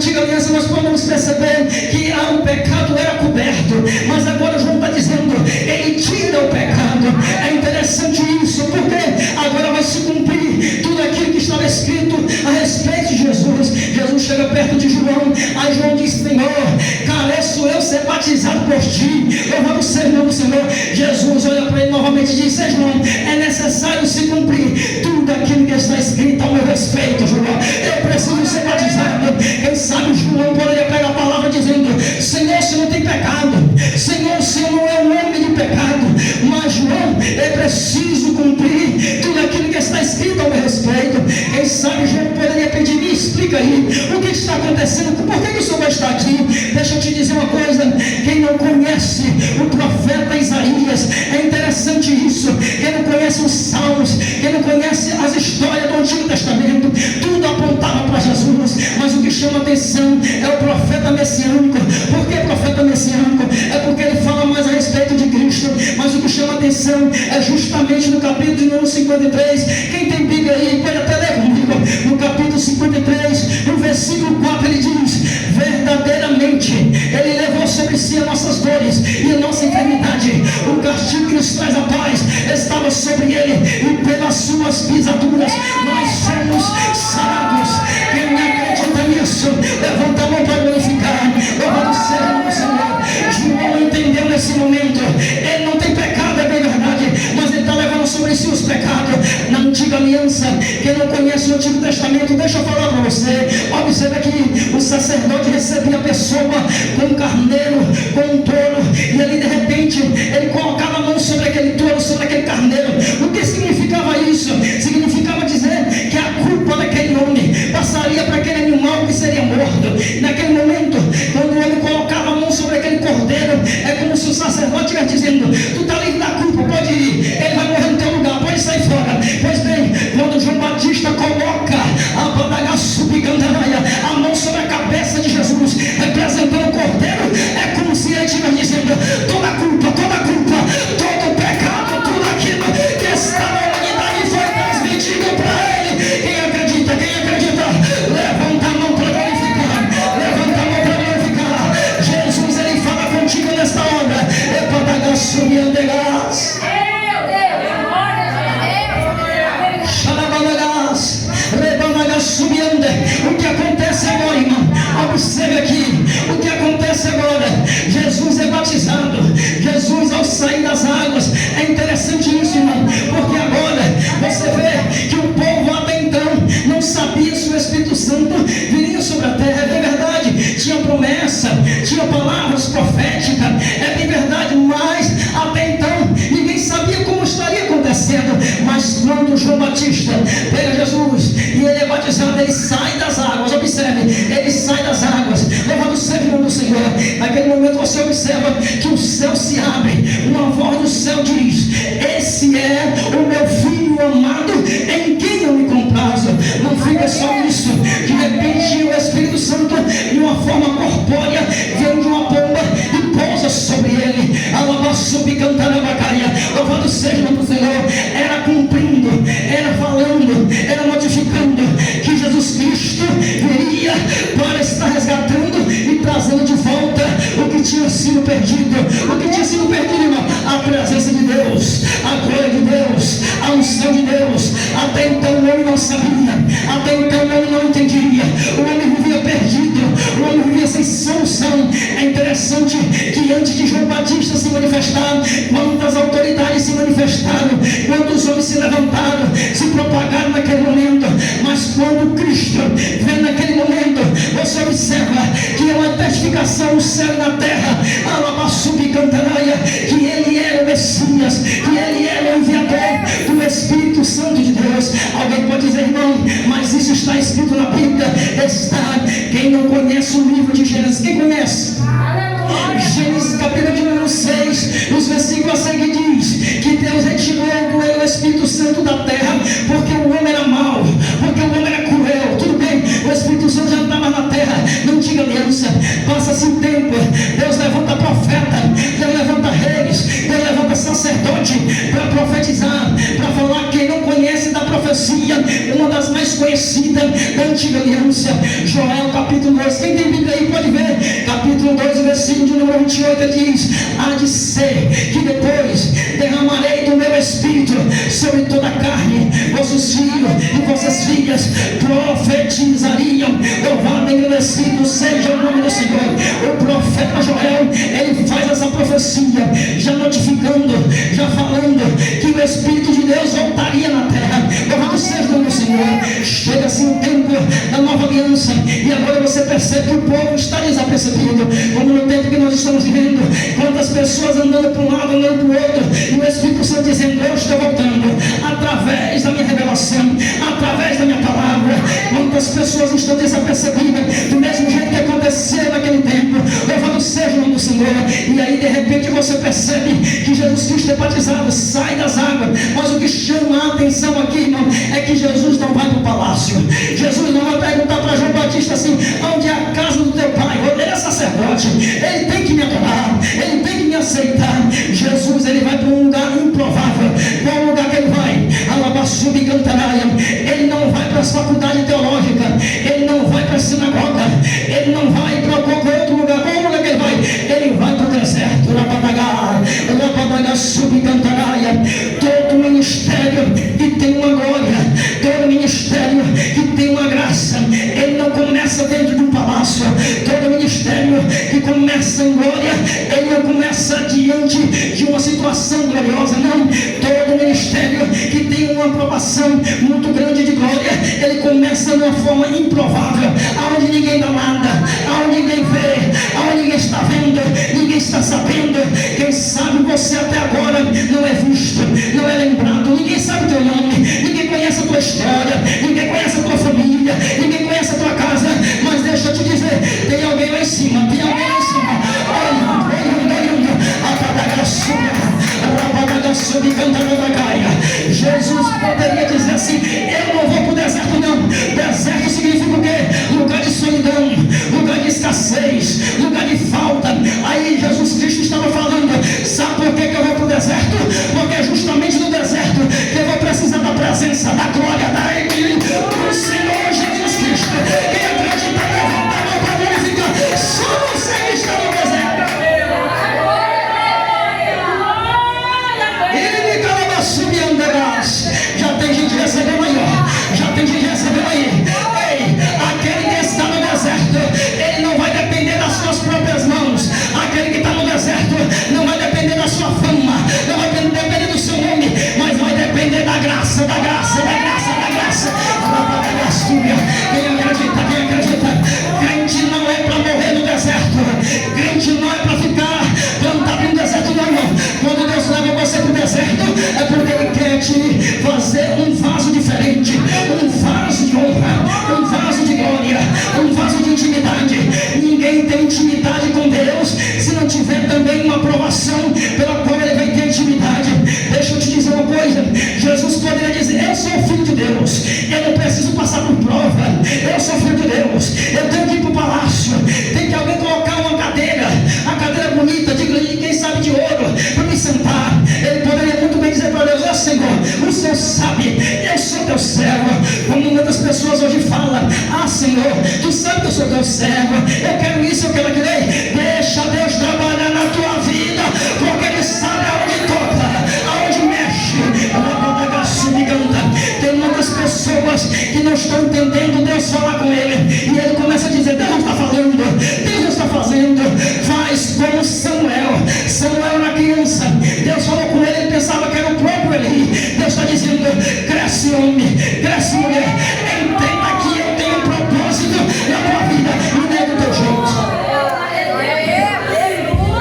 antiga aliança nós podemos perceber que o pecado era coberto, mas agora João está dizendo, ele tira o pecado. É interessante isso, porque agora vai se cumprir tudo aquilo que estava escrito a respeito de Jesus. Jesus chega perto de João, aí João diz, Senhor, careço eu ser batizado por ti, louvado seja o nome do Senhor. Jesus olha para ele novamente e diz, João, é necessário se cumprir tudo aquilo que está escrito ao meu respeito, João. Eu preciso ser batizado. Quem sabe João poderia pegar a palavra dizendo, Senhor, o Senhor não tem pecado, Senhor, o Senhor não é um homem de pecado, mas João, é preciso cumprir tudo aquilo que está escrito ao meu respeito. Quem sabe João poderia pedir, me explica aí, o que está acontecendo, por que o Senhor vai estar aqui? Deixa eu te dizer uma coisa, quem não conhece o profeta Isaías, é interessante isso, quem não conhece os Salmos, quem não conhece as histórias do Antigo Testamento, tudo apontava para Jesus, mas o que chama atenção é o profeta messiânico. Por que profeta messiânico? É porque ele fala mais a respeito de Cristo, mas o que chama atenção é justamente no capítulo de número 53, quem tem Bíblia aí, pode até ler comigo, no capítulo 53, no versículo 4, ele diz, verdadeiramente, ele levou sobre si as nossas dores e a nossa enfermidade, o castigo que nos traz a paz estava sobre ele, e pelas suas pisaduras nós somos sarados. Quem acredita nisso, levanta a mão para glorificar, louvado seja o nome do Senhor. João entendeu nesse momento, ele não tem pecado, é bem verdade, mas ele está levando sobre si os pecados. Na antiga aliança, quem não conhece o Antigo Testamento, deixa eu falar para você, observa que o sacerdote recebia a pessoa com um carneiro, com um touro, e ali de repente ele colocava a mão sobre aquele touro, sobre aquele carneiro. O que significava isso? Significava dizer que a culpa daquele homem passaria para aquele animal que seria morto. E naquele momento, quando o homem colocava a mão sobre aquele cordeiro, é como se o sacerdote estivesse dizendo, tu está livre da culpa, pode ir, ele vai morrer no teu lugar, pode sair fora. Pois bem, quando João Batista coloca a mão sobre a cabeça de Jesus, representando o cordeiro, é como se ele estivesse dizendo, toda a culpa, todo o pecado, tudo aquilo que está na humanidade foi transmitido para ele. Quem acredita, levanta a mão para glorificar, Jesus, ele fala contigo nesta hora, é para dar subiandegas. O que acontece agora, irmão? Observe aqui o que acontece agora. Jesus é batizado. Jesus, ao sair das águas, é interessante isso, irmão, porque agora você vê que o povo até então não sabia se o Espírito Santo viria sobre a terra. É bem verdade, tinha promessa, tinha palavras proféticas, é bem verdade, mas até então ninguém sabia como estaria acontecendo. Mas quando João Batista pega Jesus e ele é batizado, ele sai das águas. Observe, ele sai das águas, louvado seja o nome do Senhor. Naquele momento você observa que o céu se abre, uma voz do céu diz, esse é o meu filho amado, em quem eu me comprazo. Não fica só nisso, de repente o Espírito Santo, de uma forma corpórea, vem de uma pomba e pousa sobre ele. Louvado seja o nome do Senhor. Era cumprindo, era falando, era notificando que Jesus Cristo viria para estar resgatando e trazendo de volta o que tinha sido perdido. O que tinha sido perdido, irmão? A presença de Deus, a glória de Deus, a unção de Deus. Até então o homem não sabia, até então o homem não entendia, o homem vivia perdido, o homem vivia sem solução. É interessante que antes de João Batista se manifestar, quantas autoridades se manifestaram, quantos homens se levantaram, se propagaram naquele momento, mas quando Cristo vem naquele momento, você observa que é uma testificação no céu e na terra, que ele era o Messias, que ele era o enviador do Espírito Santo de Deus. Alguém pode dizer, irmão, mas isso está escrito na Bíblia? Está. Quem não conhece o livro de Gênesis? Quem conhece? Gênesis capítulo de número 6, os versículos a seguir diz que Deus retirou o Espírito Santo da terra, porque o homem era mau, porque o homem era cruel. Tudo bem, o Espírito Santo já não estava na terra, na antiga aliança. Passa-se o tempo, Deus levanta profeta, Deus levanta reis, Deus levanta sacerdote para profetizar, para falar. Quem não conhece da profecia, uma das mais conhecidas conhecida da antiga aliança. Joel capítulo 2, quem tem Bíblia aí pode ver, capítulo 2, versículo de número 28, diz: há de ser que depois derramarei do meu espírito sobre toda a carne, vossos filhos e vossas filhas profetizariam. Louvado e agradecido seja o nome do Senhor. O profeta Joel, ele faz essa profecia, já notificando, já falando que o Espírito de Deus voltaria na terra. Louvado seja o nome do Senhor. Chega assim o tempo da nova aliança, e agora você percebe que o povo está desapercebido, como no tempo que nós estamos vivendo, quantas pessoas andando para um lado, andando para o outro, e o Espírito Santo dizendo: eu estou voltando, através da minha revelação, através da minha palavra. Quantas pessoas estão desapercebidas, do mesmo jeito que aconteceu naquele tempo. Louvado seja o nome do Senhor. E aí de repente você percebe que Jesus Cristo é batizado, sai das águas, mas o que chama a atenção aqui, irmão, é que Jesus não vai para o palácio. Jesus não vai perguntar para João Batista assim: onde é a casa do teu pai? Ele é sacerdote, ele tem que me adorar, ele tem que me aceitar. Jesus, ele vai para um lugar improvável. Qual é o lugar que ele vai? Alabaçubi Cantaraia. Ele não vai para as faculdades teológicas, ele não vai para a sinagoga, ele não vai para qualquer outro lugar. Qual é o lugar que ele vai? Ele vai para o deserto. Rabadaga Subcantaraia. Todo ministério que tem uma glória, todo ministério que tem uma graça, ele não começa dentro de um palácio. Todo ministério que começa em glória, ele não começa diante de uma situação gloriosa, não. Todo ministério que tem uma aprovação muito grande de glória, ele começa de uma forma improvável, aonde ninguém dá nada, aonde ninguém vê, aonde ninguém está vendo, ninguém está sabendo. Quem sabe você até agora não é visto, não é lembrado, ninguém sabe o teu nome, ninguém conhece a tua história, ninguém conhece a tua família, ninguém conhece a tua casa. Mas deixa eu te dizer, tem alguém lá em cima, tem alguém lá em cima. Jesus poderia dizer assim: eu não vou para o deserto não. Deserto significa o quê? Lugar de solidão, lugar de escassez, lugar de falta. Aí Jesus Cristo estava falando: sabe por que eu vou para o deserto? Porque é justamente no deserto que eu vou precisar da presença, da glória, do Senhor Jesus Cristo. Quem acredita, levanta a mão para glorificar. Só você que está no deserto. Já tem gente recebendo aí, ó. Já tem gente recebendo aí. Ei, aquele que está no deserto, ele não vai depender das suas próprias mãos. Aquele que está no deserto não vai depender da sua fama, não vai depender do seu nome, mas vai depender da graça, da graça, da graça, da graça. Quem acredita, quem acredita? Crente não é para morrer no deserto. Crente não é para ficar plantado no deserto, não, irmão. Quando Deus leva você para o deserto, é porque Ele quer te fazer um vaso diferente, um vaso de honra, um vaso de glória, um vaso de intimidade. Ninguém tem intimidade com Deus se não tiver também uma aprovação pela qual ele vai ter intimidade. Deixa eu te dizer uma coisa: Jesus poderia dizer: eu sou filho de Deus, eu não preciso passar por prova, eu sou filho de Deus, eu tenho que ir para o palácio, tem que alguém colocar uma cadeira, a cadeira bonita, de quem sabe de ouro, para me sentar. Ele poderia muito bem dizer para Deus: ó Senhor, o Senhor sabe, eu sou teu servo. Como muitas pessoas hoje falam: ah Senhor, tu sabe que eu sou teu servo, eu quero isso, eu quero aquilo. Deixa Deus trabalhar na tua vida, porque Ele sabe aonde toca, aonde mexe. Tem muitas pessoas que não estão entendendo Deus falar com ele, e ele começa a dizer: Deus não está falando, Deus não está fazendo. Faz como Samuel. Samuel era criança, Deus falou com ele, ele pensava que era o próprio Eli. Deus está dizendo: cresce homem, cresce mulher,